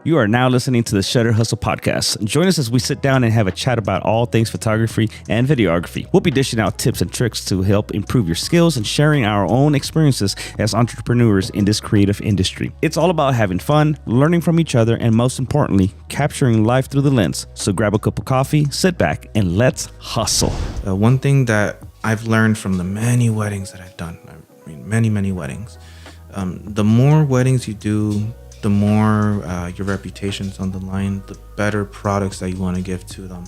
You are now listening to the Shutter Hustle podcast. Join us as we sit down and have a chat about all things photography and videography. We'll be dishing out tips and tricks to help improve your skills and sharing our own experiences as entrepreneurs in this creative industry. It's all about having fun, learning from each other, and most importantly, capturing life through the lens. So grab a cup of coffee, sit back, and let's hustle. One thing that I've learned from the many weddings that I've done, many weddings, the more weddings you do, the more your reputation's on the line, the better products that you want to give to them.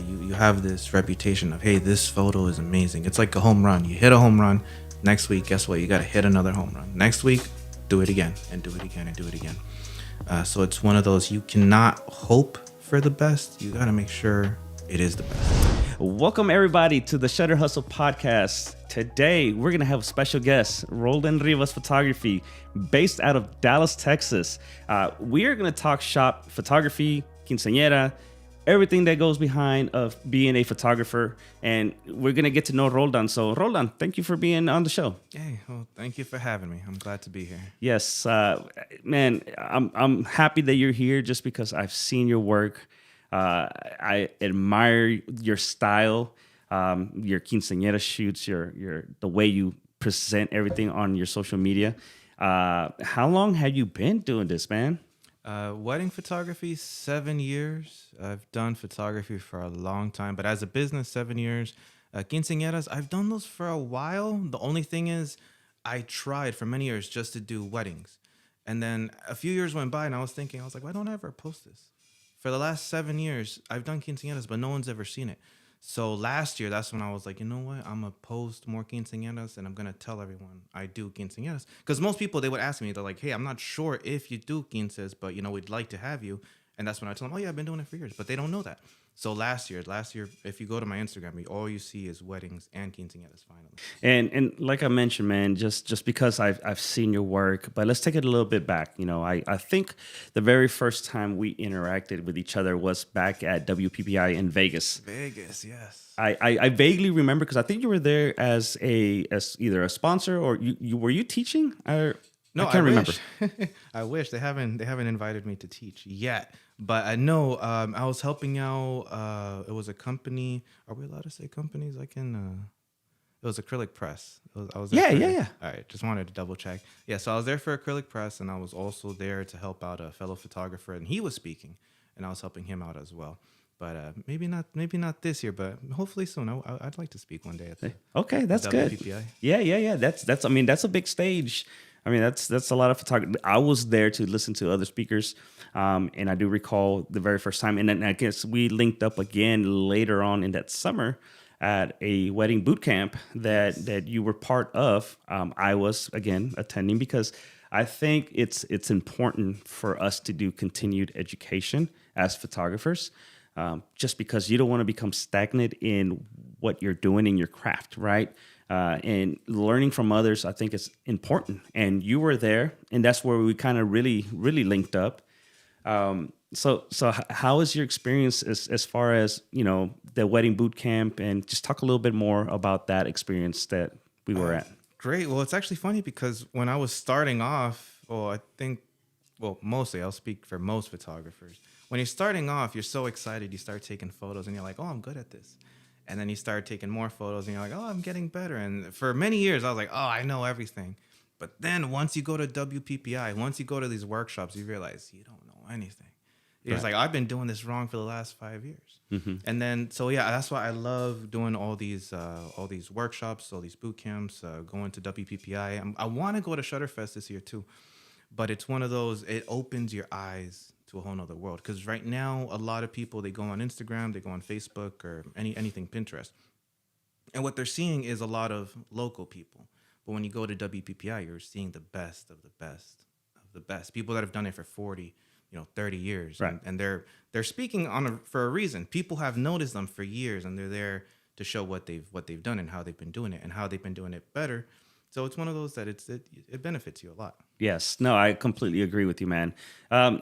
You have this reputation of, hey, this photo is amazing. It's like a home run. You hit a home run. Next week, guess what? You got to hit another home run. Next week, do it again and do it again and do it again. So it's one of those, you cannot hope for the best. You got to make sure it is the best. Welcome, everybody, to the Shutter Hustle podcast. Today, we're going to have a special guest, Roldan Rivas Photography, based out of Dallas, Texas. We are going to talk shop, photography, quinceañera, everything that goes behind of being a photographer. And we're going to get to know Roldan. So, Roldan, thank you for being on the show. Hey, well, thank you for having me. I'm glad to be here. Yes, man, I'm happy that you're here just because I've seen your work. I admire your style, your quinceañera shoots, your the way you present everything on your social media. How long have you been doing this, man? Wedding photography, 7 years. I've done photography for a long time, but as a business, 7 years. Quinceañeras, I've done those for a while. The only thing is, I tried for many years just to do weddings. And then a few years went by and I was like, why don't I ever post this? For the last 7 years, I've done quinceañeras, but no one's ever seen it. So last year, that's when I was like, you know what? I'm going to post more quinceañeras and I'm going to tell everyone I do quinceañeras. Because most people, they would ask me, they're like, hey, I'm not sure if you do quinces, but, we'd like to have you. And that's when I tell them, oh, yeah, I've been doing it for years. But they don't know that. So last year, if you go to my Instagram, all you see is weddings and quinceañeras finally. And like I mentioned, man, just because I've seen your work, but let's take it a little bit back. I think the very first time we interacted with each other was back at WPPI in Vegas. Vegas, yes. I vaguely remember because I think you were there as either a sponsor or were you teaching? No, I can't remember. I wish they haven't invited me to teach yet. But I know I was helping out. It was a company. Are we allowed to say companies? It was Acrylic Press. I was there yeah. All right, just wanted to double check. Yeah, so I was there for Acrylic Press, and I was also there to help out a fellow photographer, and he was speaking, and I was helping him out as well. But maybe not this year, but hopefully soon. I'd like to speak one day at the okay, that's good. WPPI. Yeah. That's. I mean, that's a big stage. I mean, that's a lot of photography. I was there to listen to other speakers, and I do recall the very first time. And then I guess we linked up again later on in that summer at a wedding boot camp that you were part of. I was, again, attending because I think it's important for us to do continued education as photographers, just because you don't want to become stagnant in what you're doing in your craft, right? And learning from others, I think, is important. And you were there, and that's where we kind of really linked up. So how is your experience as far as the wedding boot camp, and just talk a little bit more about that experience that we were at. Great. Well, it's actually funny because when I was starting off, mostly I'll speak for most photographers. When you're starting off, you're so excited, you start taking photos, and you're like, oh, I'm good at this. And then you start taking more photos and you're like, oh, I'm getting better. And for many years, I was like, oh, I know everything. But then once you go to WPPI, once you go to these workshops, you realize you don't know anything. You're just like, I've been doing this wrong for the last 5 years. Mm-hmm. And then, so yeah, that's why I love doing all these workshops, all these boot camps, going to WPPI. I want to go to Shutterfest this year too. But it's one of those, it opens your eyes to a whole nother world. Because right now, a lot of people, they go on Instagram, they go on Facebook or anything Pinterest. And what they're seeing is a lot of local people. But when you go to WPPI, you're seeing the best of the best of the best. People that have done it for 40, 30 years. Right. And they're speaking for a reason. People have noticed them for years, and they're there to show what they've done and how they've been doing it and how they've been doing it better. So it's one of those that it benefits you a lot. Yes. No, I completely agree with you, man.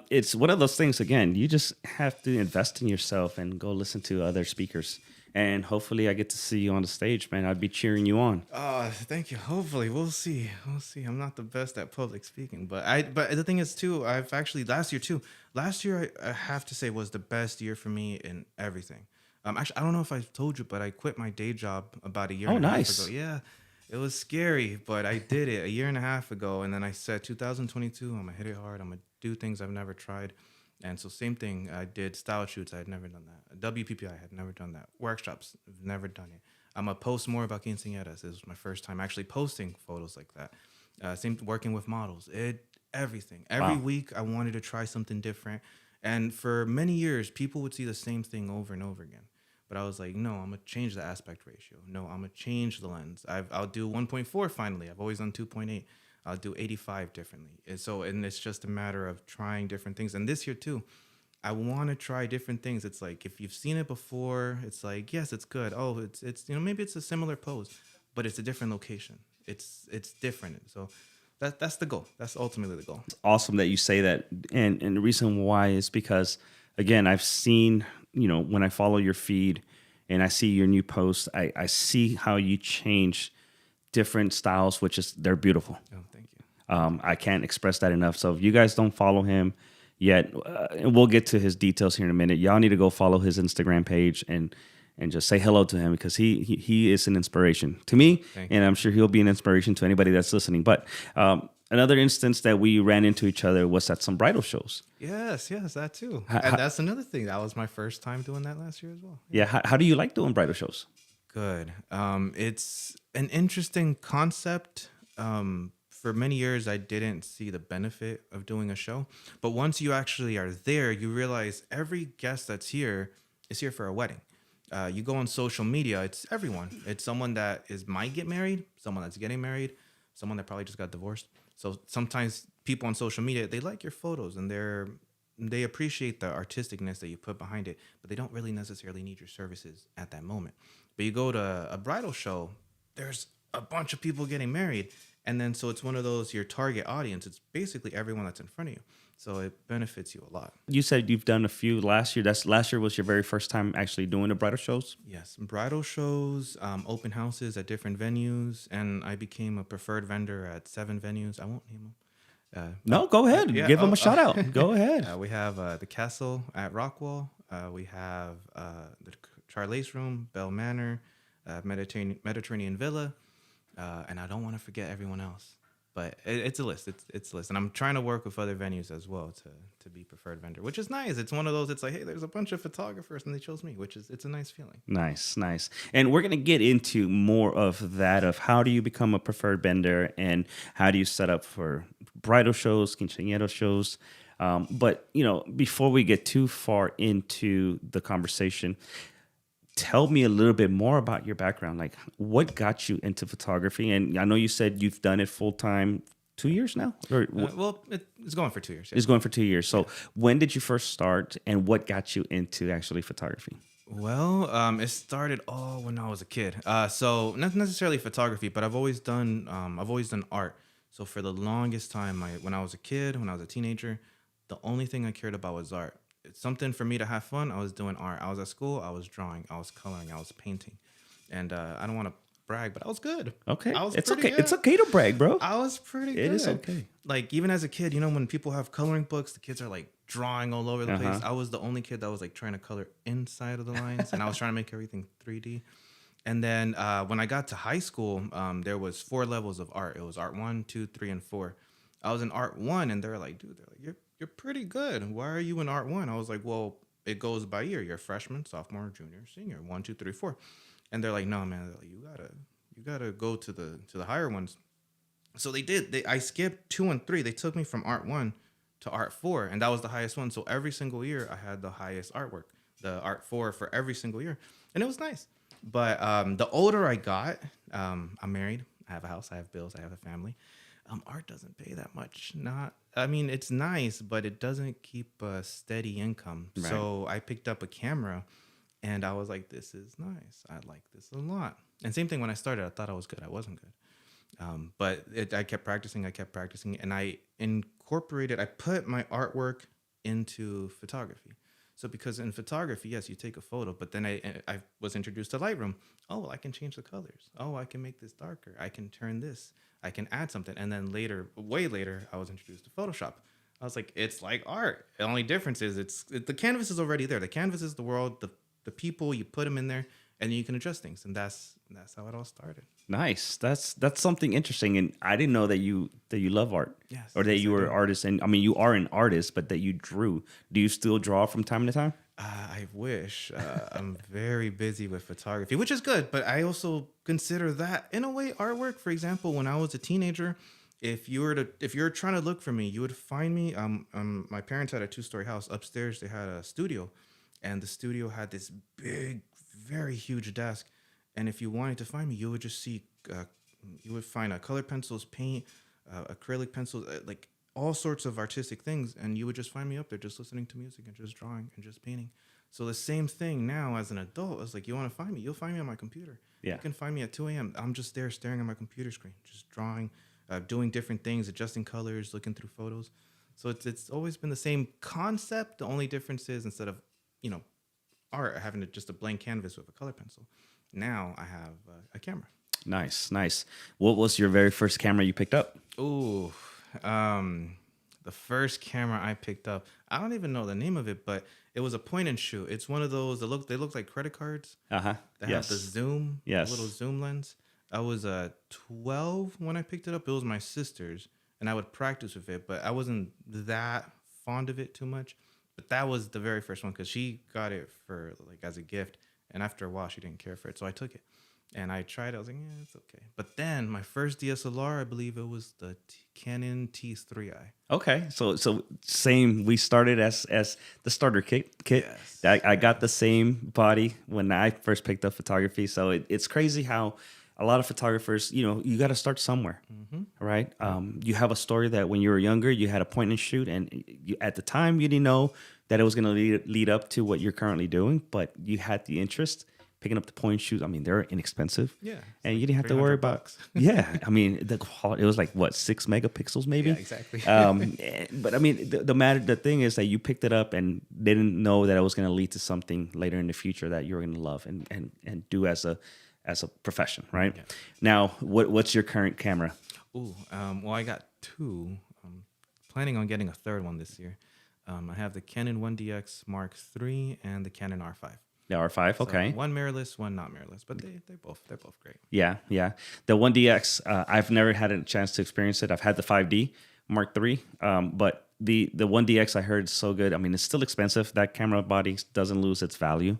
It's one of those things, again, you just have to invest in yourself and go listen to other speakers. and hopefully I get to see you on the stage, man. I'd be cheering you on. Thank you. Hopefully, we'll see. We'll see. I'm not the best at public speaking, but the thing is too, I've actually last year too. Last year, I have to say was the best year for me in everything. Actually, I don't know if I've told you, but I quit my day job about a year Oh, and a half ago. nice. Yeah, it was scary, but I did it a year and a half ago, and then I said 2022, I'm gonna hit it hard. I'm gonna do things I've never tried. And so same thing, I did style shoots. I had never done that. WPPI, I had never done that. Workshops, I've never done it. I'm gonna post more about quinceañeras. This was my first time actually posting photos like that. Same working with models. Everything. Every Wow. week I wanted to try something different. And for many years, people would see the same thing over and over again. But I was like, no, I'm gonna change the aspect ratio. No, I'm gonna change the lens. I'll do 1.4 finally. I've always done 2.8. I'll do 85 differently. And it's just a matter of trying different things. And this year too, I want to try different things. It's like if you've seen it before, it's like yes, it's good. Oh, it's maybe it's a similar pose, but it's a different location. It's different. So that's the goal. That's ultimately the goal. Awesome that you say that, and the reason why is because again, I've seen, when I follow your feed and I see your new posts, I see how you change different styles, which is they're beautiful. Oh, thank you. I can't express that enough. So if you guys don't follow him yet, and we'll get to his details here in a minute, y'all need to go follow his Instagram page and just say hello to him because he is an inspiration to me, Thank and I'm sure he'll be an inspiration to anybody that's listening. But another instance that we ran into each other was at some bridal shows. Yes, that too. How- And how- that's another thing. That was my first time doing that last year as well. Yeah, how do you like doing bridal shows? Good. It's an interesting concept. For many years, I didn't see the benefit of doing a show. But once you actually are there, you realize every guest that's here is here for a wedding. You go on social media, it's everyone. It's someone that might get married, someone that's getting married, someone that probably just got divorced. So sometimes people on social media, they like your photos and they appreciate the artisticness that you put behind it, but they don't really necessarily need your services at that moment. But you go to a bridal show, there's a bunch of people getting married. And then so it's one of those, your target audience, it's basically everyone that's in front of you. So it benefits you a lot. You said you've done a few last year. That's last year was your very first time actually doing the bridal shows. Yes, bridal shows, open houses at different venues, and I became a preferred vendor at 7 venues. I won't name them. No, go ahead. Yeah, Give him a shout out. Go ahead. We have the Castle at Rockwall. We have the Charles Room, Bell Manor, Mediterranean Villa, and I don't want to forget everyone else. But it's a list. It's a list, and I'm trying to work with other venues as well to be preferred vendor, which is nice. It's one of those. It's like, hey, there's a bunch of photographers, and they chose me, it's a nice feeling. Nice, nice. And we're going to get into more of that, of how do you become a preferred vendor and how do you set up for bridal shows, quinceañera shows. But, before we get too far into the conversation, tell me a little bit more about your background. Like, what got you into photography? And I know you said you've done it full time 2 years now? Or It's going for 2 years. Yeah. it's going for 2 years. So when did you first start and what got you into actually photography? Well, it started all when I was a kid. So not necessarily photography, but I've always done art. So for the longest time, when I was a kid, when I was a teenager, the only thing I cared about was art. It's something for me to have fun. I was doing art. I was at school. I was drawing. I was coloring. I was painting. And I don't want to brag, but I was good. Okay. I was It's pretty okay. good. It's okay to brag, bro. I was pretty good. It is okay. Like even as a kid, when people have coloring books, the kids are like drawing all over the place. Uh-huh. I was the only kid that was like trying to color inside of the lines, and I was trying to make everything 3D. And then when I got to high school, there was 4 levels of art. It was art 1, 2, 3, and 4. I was in art 1, and they're like, you're pretty good. Why are you in art 1? I was like, well, it goes by year. You're freshman, sophomore, junior, senior, 1, 2, 3, 4. And they're like, no, man. They're like, you gotta go to the higher ones. So they did. I skipped 2 and 3. They took me from art 1 to art 4, and that was the highest one. So every single year, I had the highest artwork, the art 4 for every single year, and it was nice. But the older I got, I'm married. I have a house. I have bills. I have a family. Art doesn't pay that much. It's nice, but it doesn't keep a steady income. Right. So I picked up a camera, and I was like, this is nice. I like this a lot. And same thing when I started, I thought I was good. I wasn't good. But I kept practicing, and I put my artwork into photography. So because in photography, yes, you take a photo, but then I was introduced to Lightroom. Oh, well, I can change the colors. Oh, I can make this darker. I can turn this. I can add something. And then later, way later, I was introduced to Photoshop. I was like, it's like art. The only difference is the canvas is already there. The canvas is the world, the people, you put them in there, and then you can adjust things. And that's how it all started. Nice. That's something interesting, and I didn't know that you love art, Yes, or that yes, you I were do. an artist. And I mean, you are an artist, but that you drew. Do you still draw from time to time? I wish. I'm very busy with photography, which is good, but I also consider that in a way artwork. For example, when I was a teenager, if you're trying to look for me, you would find me. My parents had a 2-story house. Upstairs, they had a studio, and the studio had this big, very huge desk. And if you wanted to find me, you would just see, you would find colored pencils, paint, acrylic pencils, like all sorts of artistic things, and you would just find me up there just listening to music and just drawing and just painting. So the same thing now as an adult. It's like, you want to find me, you'll find me on my computer. Yeah. You can find me at 2 a.m. I'm just there staring at my computer screen, just drawing, doing different things, adjusting colors, looking through photos. So it's always been the same concept. The only difference is, instead of, you know, art having just a blank canvas with a color pencil, now I have a camera. Nice, nice. What was your very first camera you picked up? Ooh, the first camera I picked up, I don't even know the name of it, but it was a point and shoot. It's one of those that they look like credit cards. Uh-huh. They have Yes. the zoom, Yes. the little zoom lens. I was 12 when I picked it up. It was my sister's, and I would practice with it, but I wasn't that fond of it too much. But that was the very first one because she got it for like as a gift, and after a while she didn't care for it, so I took it. And I tried. I was like, yeah, it's okay. But then my first DSLR, I believe it was the Canon T3i. Okay, so same. We started as the starter kit. Yes. I got the same body when I first picked up photography. So it's crazy how a lot of photographers, you got to start somewhere, right? You have a story that when you were younger, you had a point and shoot, and at the time you didn't know that it was going to lead up to what you're currently doing, but you had the interest. Picking up the point and shoot, I mean, they're inexpensive. Yeah. And Like you didn't have to worry $300. yeah, I mean, the quality, it was like, what, 6 megapixels maybe? Yeah, exactly. But I mean, the thing is that you picked it up and didn't know that it was going to lead to something later in the future that you were going to love and do as a profession, right? Yeah. Now, what's your current camera? Ooh, well, I got two. Planning on getting a third one this year. I have the Canon 1DX Mark III and the Canon R5. The R5, So okay. one mirrorless, one not mirrorless, but they're both great. Yeah. The 1DX, I've never had a chance to experience it. I've had the 5D Mark III, but the 1DX I heard is so good. I mean, it's still expensive. That camera body doesn't lose its value.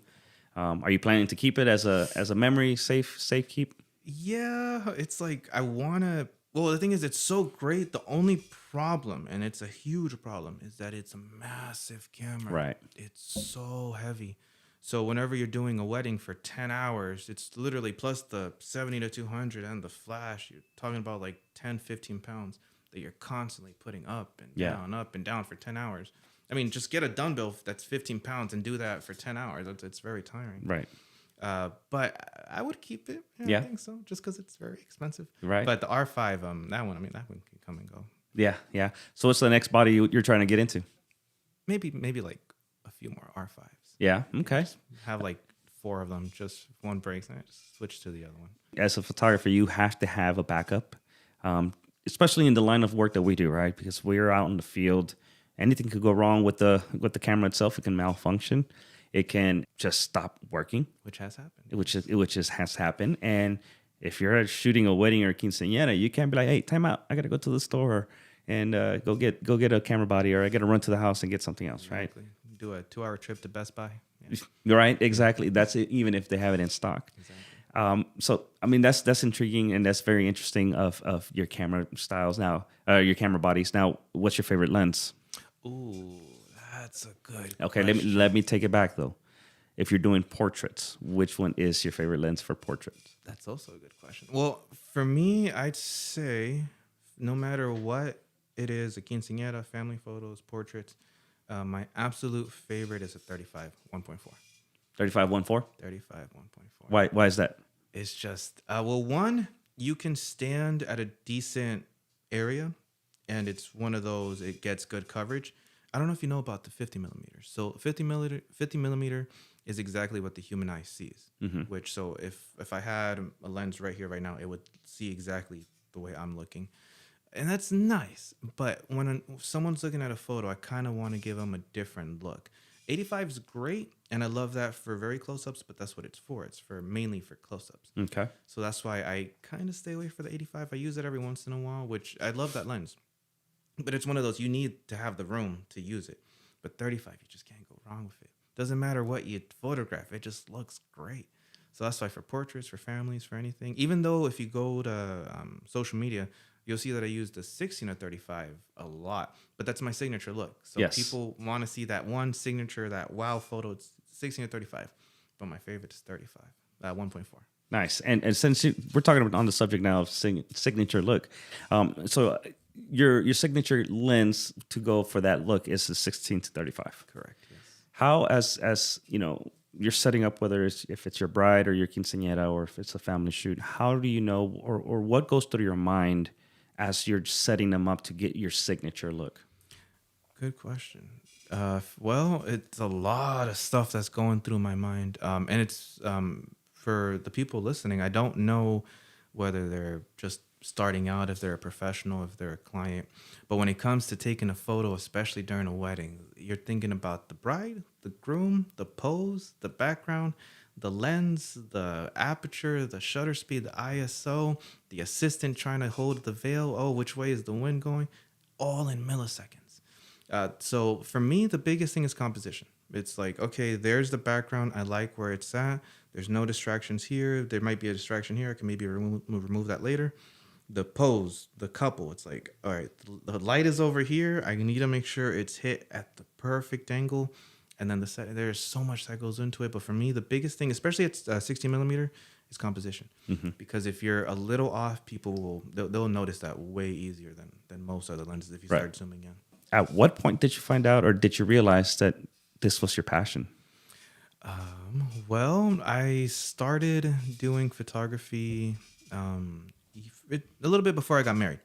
Are you planning to keep it as a memory safe keep? Yeah, it's like I wanna. Well, the thing is, it's so great. The only problem, and it's a huge problem, is that it's a massive camera. Right. It's so heavy. So whenever you're doing a wedding for 10 hours, it's literally plus the 70 to 200 and the flash. You're talking about like 10, 15 pounds that you're constantly putting up and down, up and down for 10 hours. I mean, just get a dumbbell that's 15 pounds and do that for 10 hours. It's very tiring. Right. But I would keep it. Yeah. I think so, just because it's very expensive. Right. But the R5, that one can come and go. Yeah. So what's the next body you're trying to get into? Maybe like a few more R5s. Yeah. Okay. Have like 4 of them. Just if one breaks, and I just switch to the other one. As a photographer, you have to have a backup, especially in the line of work that we do, right? Because we're out in the field. Anything could go wrong with the camera itself. It can malfunction. It can just stop working, Which has happened. which has happened. And if you're shooting a wedding or a quinceañera, you can't be like, "Hey, time out! I gotta go to the store and go get a camera body, or I gotta run to the house and get something else," right? Exactly. Do a 2-hour trip to Best Buy. Yeah, You're right, exactly. That's it, even if they have it in stock. exactly. So I mean, that's intriguing and that's very interesting of your camera styles now, your camera bodies. Now, what's your favorite lens? Ooh, that's a good Okay, question. let me take it back though. If you're doing portraits, which one is your favorite lens for portraits? That's also a good question. Well, for me, I'd say no matter what it is, a quinceañera, family photos, portraits, my absolute favorite is a 35 1.4. 35-1.4. 35 1.4. Why is that? It's just, well, one, you can stand at a decent area, and it's one of those, it gets good coverage. I don't know if you know about the 50 millimeters. So 50 millimeter is exactly what the human eye sees. Which, so if I had a lens right here, right now, it would see exactly the way I'm looking. And that's nice. But when someone's looking at a photo, I kind of want to give them a different look. 85 is great, and I love that for very close-ups, but that's what it's for. It's for mainly for close-ups. Okay. So that's why I kind of stay away from the 85. I use it every once in a while, which I love that lens. But it's one of those, you need to have the room to use it. But 35, you just can't go wrong with it. Doesn't matter what you photograph, it just looks great. So that's why for portraits, for families, for anything, even though if you go to social media, you'll see that I use the 16 to 35 a lot, but that's my signature look. So Yes. people want to see that one signature, that wow photo. It's 16 to 35, but my favorite is 35, 1.4. Nice. And since we're talking about on the subject now of signature look, so your signature lens to go for that look is the 16 to 35. Correct. Yes. How, as you know, you're setting up, whether it's if it's your bride or your quinceañera or if it's a family shoot, how do you know, or what goes through your mind as you're setting them up to get your signature look? Good question. Well, it's a lot of stuff that's going through my mind, and it's for the people listening. I don't know whether they're just starting out, if they're a professional, if they're a client. But when it comes to taking a photo, especially during a wedding, you're thinking about the bride, the groom, the pose, the background, the lens, the aperture, the shutter speed, the ISO, the assistant trying to hold the veil. Oh, which way is the wind going? All in milliseconds. So for me, the biggest thing is composition. It's like, okay, there's the background. I like where it's at. There's no distractions here. There might be a distraction here. I can maybe remove that later. The pose, the couple, it's like, all right, the light is over here. I need to make sure it's hit at the perfect angle. And then there's so much that goes into it. But for me, the biggest thing, especially at 60 millimeter, is composition. Because if you're a little off, people they'll notice that way easier than most other lenses if you start zooming in. At what point did you find out, or did you realize that this was your passion? Well, I started doing photography a little bit before I got married.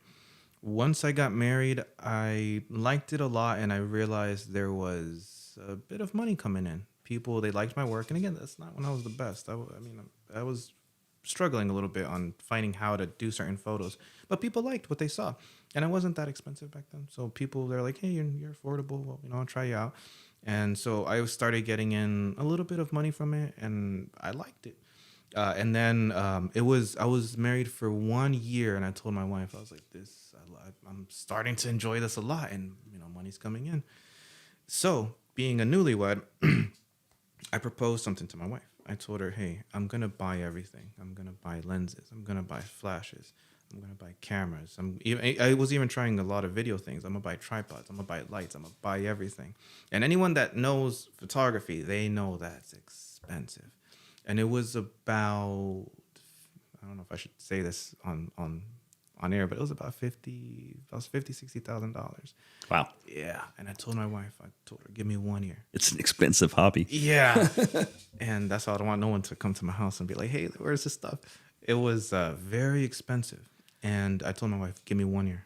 Once I got married, I liked it a lot, and I realized there was a bit of money coming in. People, they liked my work, and again, that's not when I was the best. I was struggling a little bit on finding how to do certain photos, but people liked what they saw, and it wasn't that expensive back then. So people, they're like, "Hey, you're affordable. Well, I'll try you out." And so I started getting in a little bit of money from it, and I liked it. And then I was married for 1 year, and I told my wife, I was like, I'm starting to enjoy this a lot, and money's coming in. So being a newlywed, I proposed something to my wife. I told her, hey, I'm gonna buy everything. I'm gonna buy lenses. I'm gonna buy flashes. I'm gonna buy cameras. I was even trying a lot of video things. I'm gonna buy tripods. I'm gonna buy lights. I'm gonna buy everything. And anyone that knows photography, they know that's expensive. And it was about, I don't know if I should say this on air, but it was about $60,000. Wow. Yeah. And I told my wife, give me 1 year. It's an expensive hobby. Yeah. And that's why I don't want no one to come to my house and be like, hey, where's this stuff? It was very expensive. And I told my wife, give me 1 year.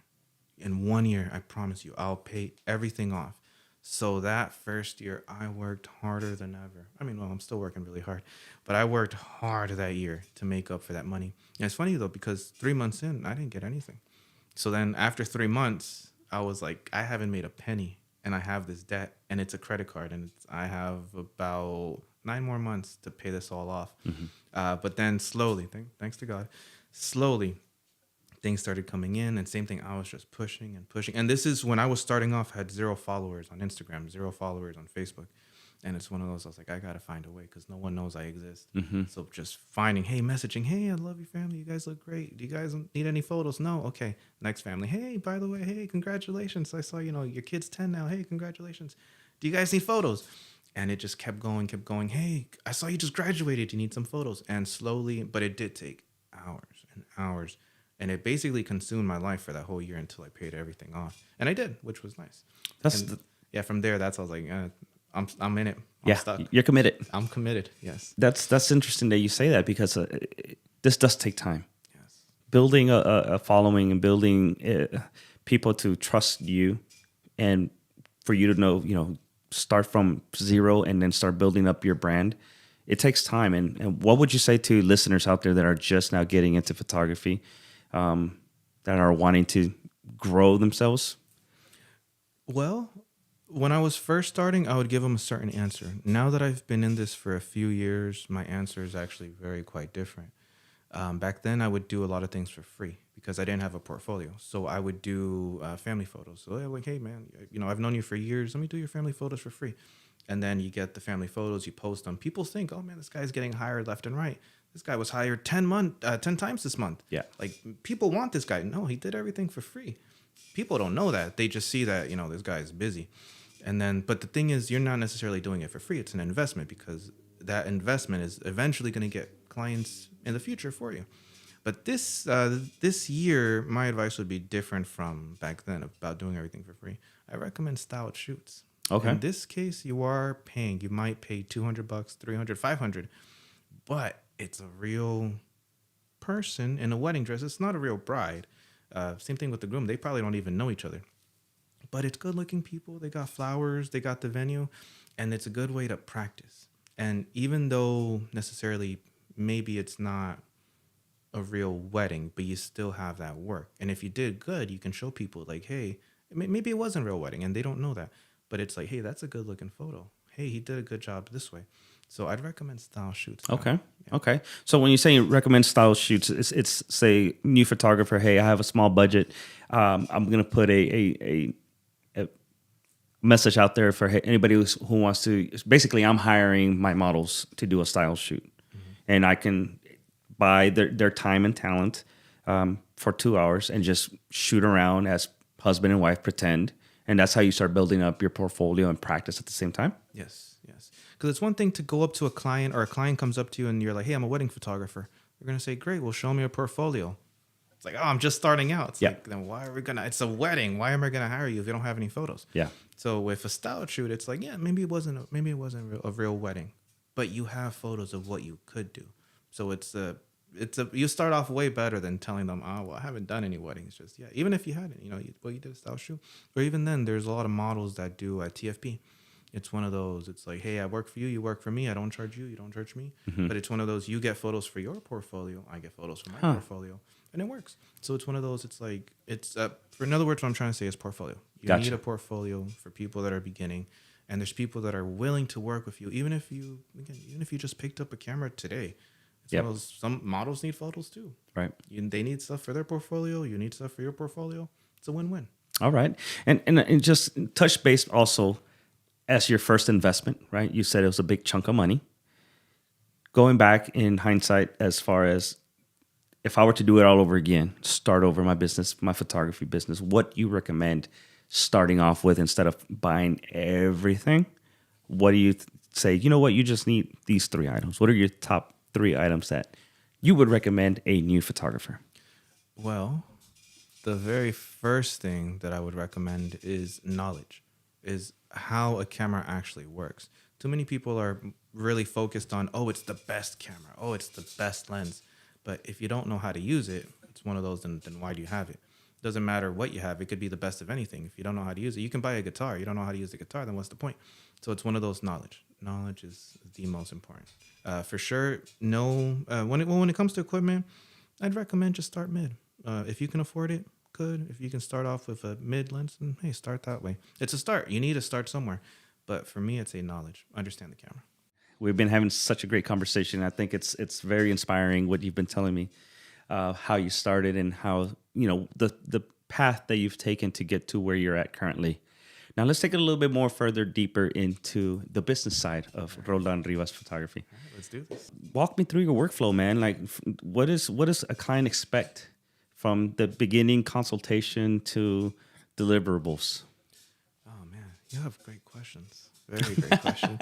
In 1 year, I promise you, I'll pay everything off. So that first year, I worked harder than ever. I'm still working really hard, but I worked hard that year to make up for that money. And it's funny, though, because 3 months in, I didn't get anything. So then after 3 months, I was like, I haven't made a penny, and I have this debt, and it's a credit card, and I have about 9 more months to pay this all off. But then slowly, thanks to God, slowly, things started coming in, and same thing, I was just pushing and pushing. And this is when I was starting off, I had 0 followers on Instagram, 0 followers on Facebook. And it's one of those, I was like, I got to find a way because no one knows I exist. So just finding, messaging, hey, I love your family. You guys look great. Do you guys need any photos? No? Okay. Next family. Hey, by the way, hey, congratulations. I saw, your kid's 10 now. Hey, congratulations. Do you guys need photos? And it just kept going. Hey, I saw you just graduated. Do you need some photos? And slowly, but it did take hours and hours. And it basically consumed my life for that whole year until I paid everything off. And I did, which was nice. From there, I was like, I'm in it. I'm stuck. You're committed. I'm committed. Yes. That's interesting that you say that because this does take time. Yes. Building a following and building people to trust you and for you to know, start from zero and then start building up your brand, it takes time. And what would you say to listeners out there that are just now getting into photography, that are wanting to grow themselves? Well, when I was first starting, I would give them a certain answer. Now that I've been in this for a few years, my answer is actually very quite different. Back then, I would do a lot of things for free because I didn't have a portfolio. So I would do family photos. So they're like, hey, man, I've known you for years. Let me do your family photos for free. And then you get the family photos, you post them. People think, oh, man, this guy's getting hired left and right. This guy was hired 10 times this month. Yeah. Like, people want this guy. No, he did everything for free. People don't know that. They just see that, this guy is busy. And then, but the thing is, you're not necessarily doing it for free. It's an investment because that investment is eventually going to get clients in the future for you. But this year, my advice would be different from back then about doing everything for free. I recommend styled shoots. Okay. In this case, you are paying. You might pay $200, $300, $500, but it's a real person in a wedding dress. It's not a real bride. Same thing with the groom. They probably don't even know each other. But it's good-looking people. They got flowers. They got the venue. And it's a good way to practice. And even though necessarily maybe it's not a real wedding, but you still have that work. And if you did good, you can show people like, hey, maybe it wasn't a real wedding and they don't know that. But it's like, hey, that's a good-looking photo. Hey, he did a good job this way. So I'd recommend style shoots. Okay. Yeah. Okay. So when you say recommend style shoots, it's say new photographer. Hey, I have a small budget. I'm gonna put a message out there for anybody who wants to. Basically, I'm hiring my models to do a style shoot, and I can buy their time and talent for 2 hours and just shoot around as husband and wife pretend. And that's how you start building up your portfolio and practice at the same time. Yes. Because it's one thing to go up to a client or a client comes up to you and you're like, hey, I'm a wedding photographer. They're going to say, great, well, show me a portfolio. It's like, oh, I'm just starting out. It's like, then why are we going to, it's a wedding. Why am I going to hire you if you don't have any photos? Yeah. So with a style shoot, it's like, yeah, maybe it wasn't a real wedding, but you have photos of what you could do. So you start off way better than telling them, oh, well, I haven't done any weddings. Just, yeah, even if you hadn't, you did a style shoot. Or even then, there's a lot of models that do a TFP. It's one of those, it's like, hey, I work for you, you work for me. I don't charge you, you don't charge me. Mm-hmm. But it's one of those, you get photos for your portfolio, I get photos for my portfolio. And it works. So it's one of those, it's like, in other words, what I'm trying to say is portfolio. You need a portfolio for people that are beginning. And there's people that are willing to work with you, even if you just picked up a camera today. Some models need photos too. Right. They need stuff for their portfolio. You need stuff for your portfolio. It's a win-win. All right. And just touch base also as your first investment, right? You said it was a big chunk of money. Going back in hindsight, as far as if I were to do it all over again, start over my business, my photography business, what you recommend starting off with instead of buying everything? What do you say? You know what? You just need these 3 items. What are your top 3 items that you would recommend a new photographer? Well, the very first thing that I would recommend is knowledge, is how a camera actually works. Too many people are really focused on, oh, it's the best camera. Oh, it's the best lens. But if you don't know how to use it, it's one of those, then why do you have it? Doesn't matter what you have. It could be the best of anything. If you don't know how to use it, you can buy a guitar. You don't know how to use the guitar, then what's the point? So it's one of those knowledge. Knowledge is the most important. For sure, when it comes to equipment, I'd recommend just start mid. If you can afford it, good. If you can start off with a mid lens, then hey, start that way. It's a start. You need to start somewhere. But for me, it's a knowledge. Understand the camera. We've been having such a great conversation. I think it's very inspiring what you've been telling me, how you started and how, the path that you've taken to get to where you're at currently. Now let's take it a little bit more further deeper into the business side of Roldan Rivas Photography. All right, let's do this. Walk me through your workflow, man. Like, what does a client expect from the beginning consultation to deliverables? Oh man, you have great questions. Very great questions.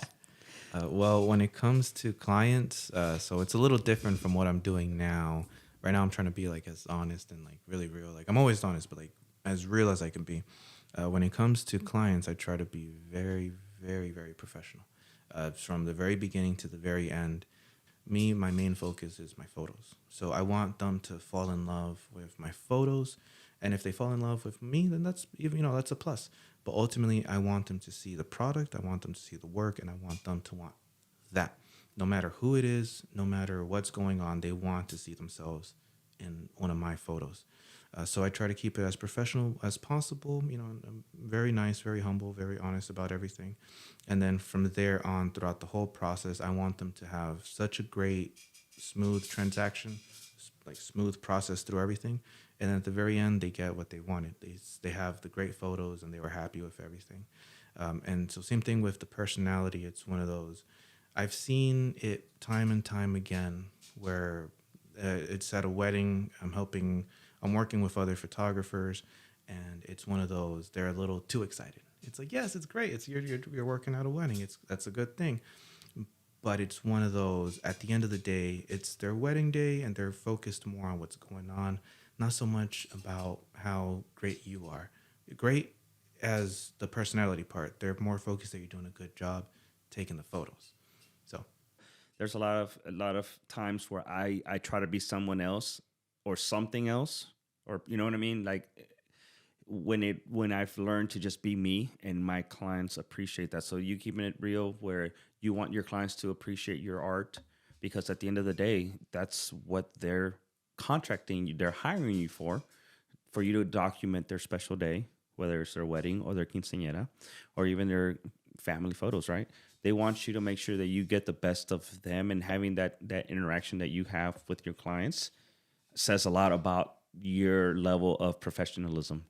Well, when it comes to clients, so it's a little different from what I'm doing now. Right now, I'm trying to be like as honest and like really real. Like I'm always honest, but like as real as I can be. When it comes to clients, I try to be very, very, very professional. From the very beginning to the very end, my main focus is my photos. So I want them to fall in love with my photos. And if they fall in love with me, then that's a plus. But ultimately, I want them to see the product, I want them to see the work, and I want them to want that. No matter who it is, no matter what's going on, they want to see themselves in one of my photos. So I try to keep it as professional as possible. I'm very nice, very humble, very honest about everything. And then from there on, throughout the whole process, I want them to have such a great, smooth transaction, like smooth process through everything. And then at the very end, they get what they wanted. They have the great photos, and they were happy with everything. And so same thing with the personality. It's one of those. I've seen it time and time again where it's at a wedding. I'm working with other photographers, and it's one of those. They're a little too excited. It's like, yes, it's great. It's you're working at a wedding. That's a good thing. But it's one of those. At the end of the day, it's their wedding day, and they're focused more on what's going on, not so much about how great you are. Great as the personality part. They're more focused that you're doing a good job taking the photos. So There's a lot of times where I try to be someone else or something else, or you know what I mean, like when I've learned to just be me, and my clients appreciate that. So you keeping it real where you want your clients to appreciate your art, because at the end of the day, that's what they're contracting you, they're hiring you for you to document their special day, whether it's their wedding or their quinceañera or even their family photos, right? They want you to make sure that you get the best of them, and having that interaction that you have with your clients says a lot about your level of professionalism.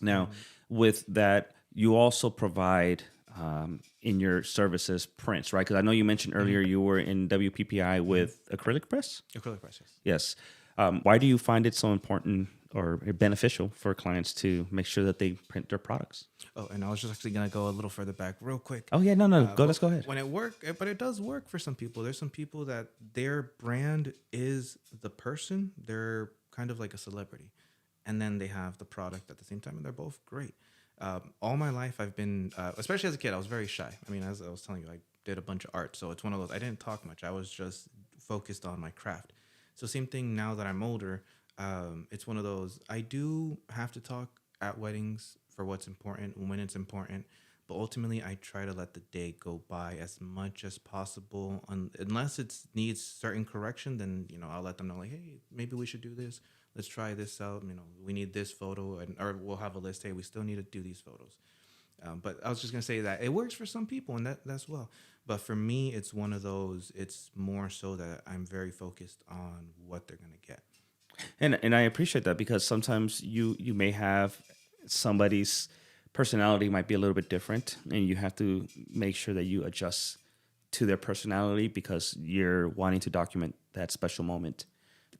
Now, with that, you also provide in your services prints, right? Because I know you mentioned earlier you were in WPPI with acrylic press. acrylic press, yes. Yes. Why do you find it so important or beneficial for clients to make sure that they print their products? Oh, and I was just actually gonna go a little further back, real quick. Oh yeah, no, go. But Let's go ahead. When it work, but it does work for some people. There's some people that their brand is the person. They're kind of like a celebrity, and then they have the product at the same time, and they're both great. All my life, I've been, especially as a kid, I was very shy. I mean, as I was telling you, I did a bunch of art, so it's one of those. I didn't talk much. I was just focused on my craft. So same thing now that I'm older. It's one of those. I do have to talk at weddings for what's important when it's important, but ultimately I try to let the day go by as much as possible. Unless it needs certain correction, then I'll let them know, like, hey, maybe we should do this. Let's try this out. We need this photo, or we'll have a list. Hey, we still need to do these photos. But I was just gonna say that it works for some people, and that's well. But for me, it's one of those. It's more so that I'm very focused on what they're gonna get. And I appreciate that, because sometimes you may have somebody's personality might be a little bit different, and you have to make sure that you adjust to their personality because you're wanting to document that special moment.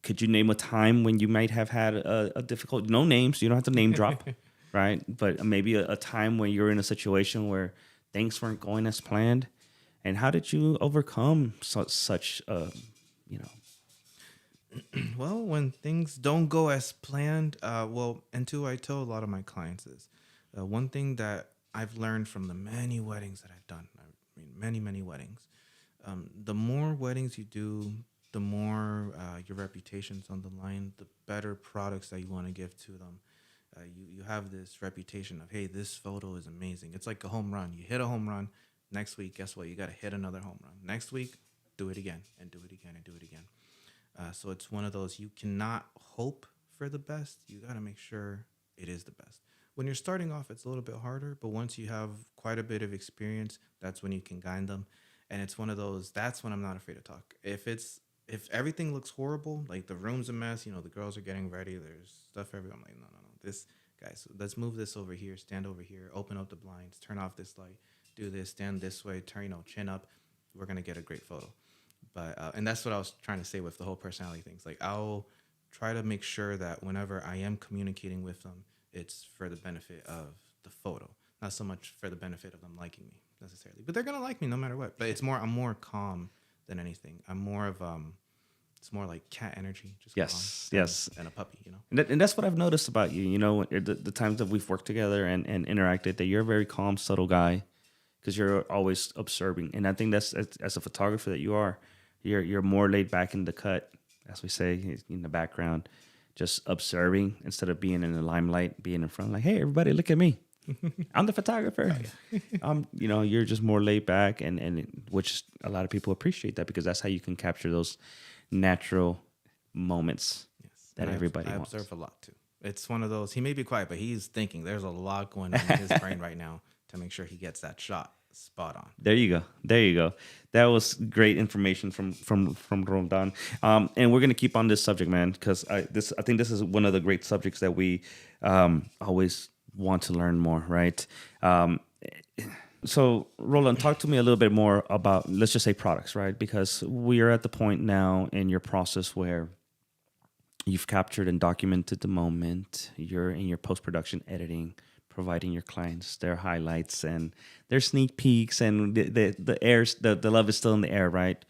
Could you name a time when you might have had a difficult, no names, you don't have to name drop, right? But maybe a time when you're in a situation where things weren't going as planned, and how did you overcome such you know, Well, when things don't go as planned, and two, I tell a lot of my clients is one thing that I've learned from the many weddings that I've done. I mean, many, many weddings. The more weddings you do, the more your reputation's on the line, the better products that you want to give to them. You have this reputation of, hey, this photo is amazing. It's like a home run. You hit a home run. Next week, guess what? You got to hit another home run. Next week, do it again and do it again and do it again. So it's one of those, you cannot hope for the best. You got to make sure it is the best. When you're starting off, it's a little bit harder, but once you have quite a bit of experience, that's when you can guide them. And it's one of those, that's when I'm not afraid to talk. If everything looks horrible, like the room's a mess, the girls are getting ready, there's stuff everywhere. I'm like, no. This, guys, let's move this over here, stand over here, open up the blinds, turn off this light, do this, stand this way, turn, chin up. We're going to get a great photo. But and that's what I was trying to say with the whole personality things. Like, I'll try to make sure that whenever I am communicating with them, it's for the benefit of the photo, not so much for the benefit of them liking me necessarily. But they're gonna like me no matter what. But I'm more calm than anything. I'm more of it's more like cat energy, just yes, calm, yes, and a puppy. and that's what I've noticed about you. The times that we've worked together and interacted, that you're a very calm, subtle guy, because you're always observing. And I think that's, as a photographer that you are, you're more laid back in the cut, as we say, in the background, just observing instead of being in the limelight, being in front, like, hey, everybody, look at me. I'm the photographer. You're just more laid back, which a lot of people appreciate that because that's how you can capture those natural moments Yes, that and everybody I wants. observe a lot too. It's one of those. He may be quiet, but he's thinking. There's a lot going on in his brain right now to make sure he gets that shot spot on. There you go. There you go. That was great information from Roldan. And we're gonna keep on this subject, man, because I think this is one of the great subjects that we always want to learn more, right? So, Roland, talk to me a little bit more about, let's just say, products, right? Because we are at the point now in your process where you've captured and documented the moment. You're in your post production editing, providing your clients their highlights and their sneak peeks, and the love is still in the air, right?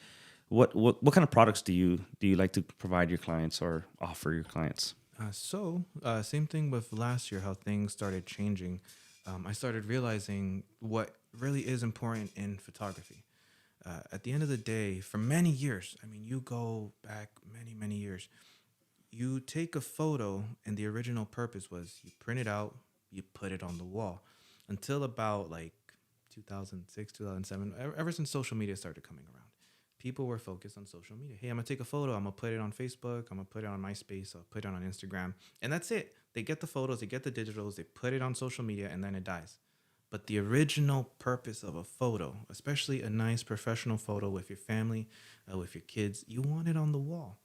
What kind of products do you like to provide your clients or offer your clients? Same thing with last year, how things started changing. I started realizing what really is important in photography. At the end of the day, for many years, I mean, you go back many, many years, you take a photo, and the original purpose was you print it out, you put it on the wall. Until about like 2006, 2007, ever since social media started coming around, people were focused on social media. Hey, I'm gonna take a photo, I'm gonna put it on Facebook, I'm gonna put it on MySpace, I'll put it on Instagram, and that's it. They get the photos, they get the digitals, they put it on social media, and then it dies. But the original purpose of a photo, especially a nice professional photo with your family, with your kids, you want it on the wall.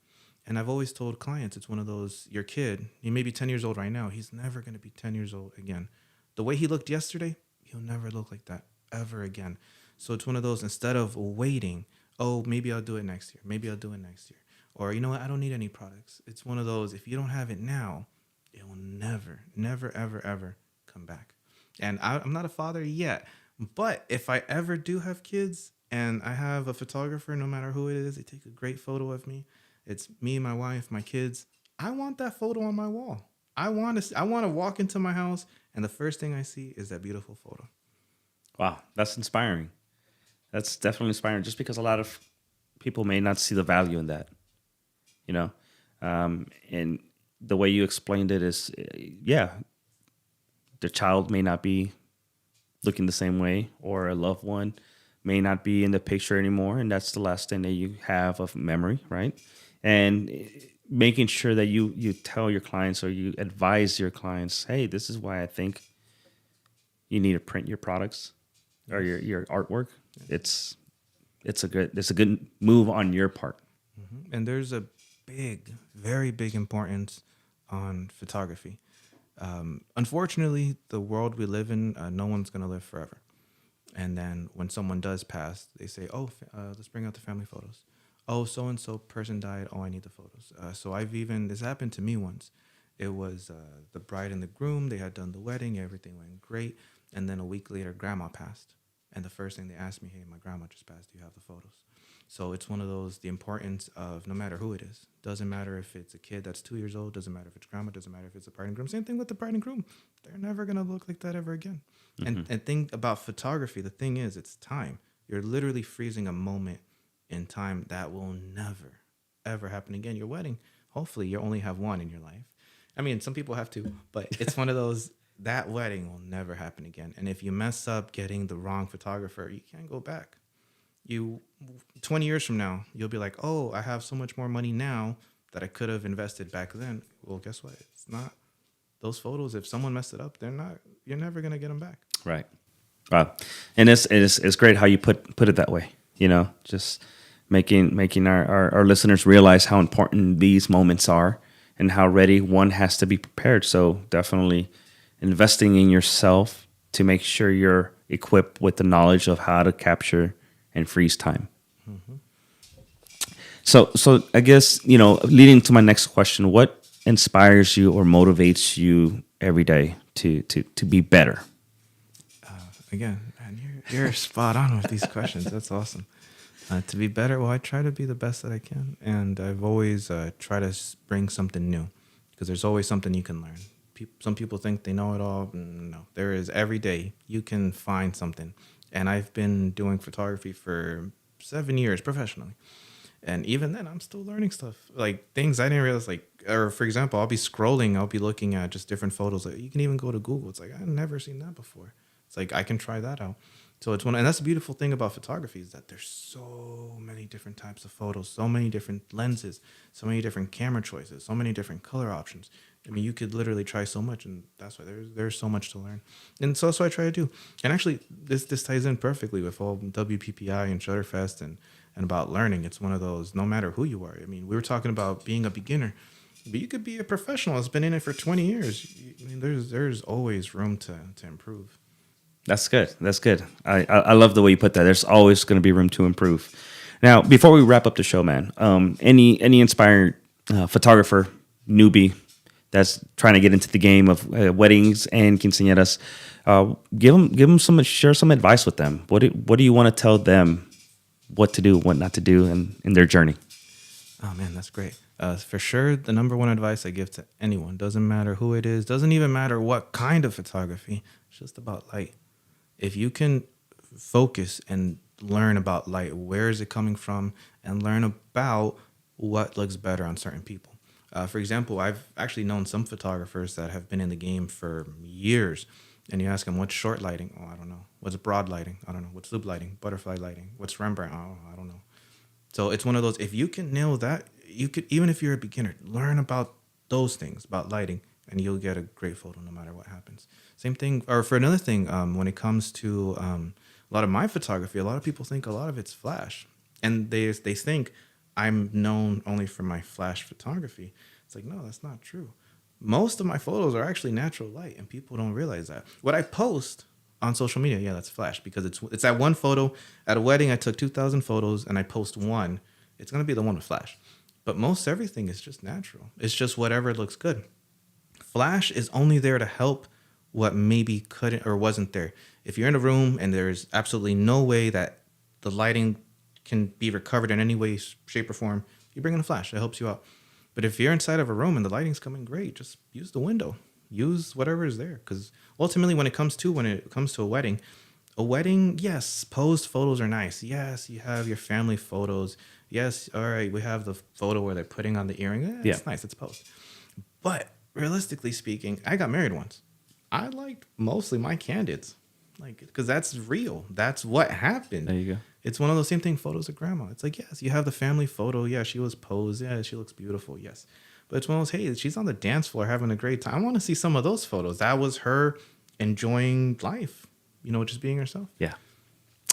And I've always told clients, it's one of those, your kid, he may be 10 years old right now. He's never going to be 10 years old again. The way he looked yesterday, he'll never look like that ever again. So it's one of those, instead of waiting, oh, maybe I'll do it next year. Maybe I'll do it next year. Or, you know what, I don't need any products. It's one of those, if you don't have it now, it will never, never, ever, ever come back. And I'm not a father yet, but if I ever do have kids and I have a photographer, no matter who it is, they take a great photo of me. It's me, my wife, my kids. I want that photo on my wall. I want to walk into my house and the first thing I see is that beautiful photo. Wow, that's inspiring. That's definitely inspiring. Just because a lot of people may not see the value in that, you know, and the way you explained it is, yeah, the child may not be looking the same way, or a loved one may not be in the picture anymore, and that's the last thing that you have of memory, right? And making sure that you tell your clients or you advise your clients, hey, this is why I think you need to print your products or your artwork. It's a good move on your part. And there's a big, very big importance on photography. Unfortunately, the world we live in, no one's going to live forever. And then when someone does pass, they say, oh, let's bring out the family photos. Oh, so-and-so person died. Oh, I need the photos. This happened to me once. It was the bride and the groom. They had done the wedding. Everything went great. And then a week later, grandma passed. And the first thing they asked me, hey, my grandma just passed. Do you have the photos? So it's one of those, the importance of no matter who it is. Doesn't matter if it's a kid that's 2 years old. Doesn't matter if it's grandma. Doesn't matter if it's a bride and groom. Same thing with the bride and groom. They're never going to look like that ever again. And think about photography. The thing is, it's time. You're literally freezing a moment in time that will never, ever happen again. Your wedding, hopefully you only have one in your life. I mean, some people have two, but it's one of those, that wedding will never happen again. And if you mess up getting the wrong photographer, you can't go back. 20 years from now, you'll be like, oh, I have so much more money now that I could have invested back then. Well, guess what? It's not those photos. If someone messed it up, you're never going to get them back. Right. Wow. And it's great how you put it that way, just making our listeners realize how important these moments are and how ready one has to be prepared. So definitely investing in yourself to make sure you're equipped with the knowledge of how to capture and freeze time. So I guess, leading to my next question, what inspires you or motivates you every day to be better? Again, man, you're spot on with these questions. That's awesome. To be better, well, I try to be the best that I can. And I've always tried to bring something new because there's always something you can learn. Some people think they know it all. No, there is every day you can find something. And I've been doing photography for 7 years professionally. And even then, I'm still learning stuff. Like things I didn't realize, like or for example, I'll be scrolling, I'll be looking at just different photos. Like, you can even go to Google. It's like, I've never seen that before. It's like, I can try that out. So it's one, and that's the beautiful thing about photography, is that there's so many different types of photos, so many different lenses, so many different camera choices, so many different color options. I mean, you could literally try so much, and that's why there's so much to learn. And so that's what I try to do. And actually, this ties in perfectly with all WPPI and Shutterfest and about learning. It's one of those, no matter who you are. I mean, we were talking about being a beginner, but you could be a professional that's been in it for 20 years. I mean, there's always room to improve. That's good. That's good. I love the way you put that. There's always going to be room to improve. Now, before we wrap up the show, man, any inspired photographer, newbie that's trying to get into the game of weddings and quinceañeras, give them share some advice with them. What do you want to tell them what to do, what not to do in their journey? Oh man, that's great. For sure, the number one advice I give to anyone, doesn't matter who it is, doesn't even matter what kind of photography, it's just about light. If you can focus and learn about light, where is it coming from, and learn about what looks better on certain people. For example, I've actually known some photographers that have been in the game for years, and you ask them, what's short lighting? Oh, I don't know. What's broad lighting? I don't know. What's loop lighting? Butterfly lighting? What's Rembrandt? Oh, I don't know. So it's one of those, if you can nail that, you could, even if you're a beginner, learn about those things, about lighting, and you'll get a great photo no matter what happens. Same thing, or for another thing, when it comes to a lot of my photography, a lot of people think a lot of it's flash. And they think I'm known only for my flash photography. It's like, no, that's not true. Most of my photos are actually natural light, and people don't realize that. What I post on social media, yeah, that's flash, because it's that one photo. At a wedding, I took 2,000 photos, and I post one. It's going to be the one with flash. But most everything is just natural. It's just whatever looks good. Flash is only there to help what maybe couldn't or wasn't there. If you're in a room and there's absolutely no way that the lighting can be recovered in any way, shape, or form, you bring in a flash. It helps you out. But if you're inside of a room and the lighting's coming great, just use the window. Use whatever is there. Because ultimately, when it comes to a wedding, yes, posed photos are nice. Yes, you have your family photos. Yes, all right, we have the photo where they're putting on the earring. It's nice, it's posed. But realistically speaking, I got married once. I liked mostly my candids, because that's real. That's what happened. There you go. It's one of those same thing, photos of grandma. It's like, yes, you have the family photo. Yeah, she was posed. Yeah, she looks beautiful. Yes. But it's one of those, hey, she's on the dance floor having a great time. I want to see some of those photos. That was her enjoying life, just being herself. Yeah.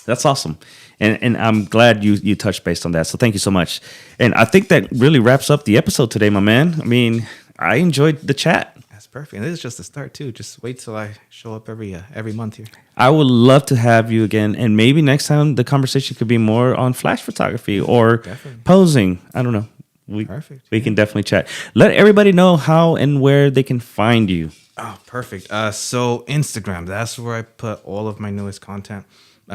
That's awesome. And I'm glad you touched base on that. So thank you so much. And I think that really wraps up the episode today, my man. I mean, I enjoyed the chat. That's perfect. And this is just the start too. Just wait till I show up every month here. I would love to have you again. And maybe next time the conversation could be more on flash photography or posing. I don't know. We can definitely chat. Let everybody know how and where they can find you. Oh, perfect. So Instagram, that's where I put all of my newest content.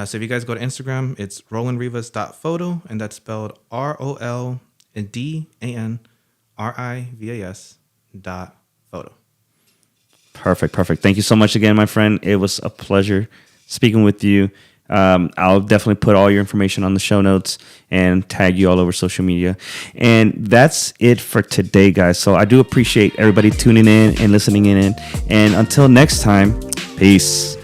So if you guys go to Instagram, it's roldanrivas.photo, and that's spelled ROLDANRIVAS.photo. Perfect. Thank you so much again, my friend. It was a pleasure speaking with you. I'll definitely put all your information on the show notes and tag you all over social media. And that's it for today, guys. So I do appreciate everybody tuning in and listening in. And until next time, peace.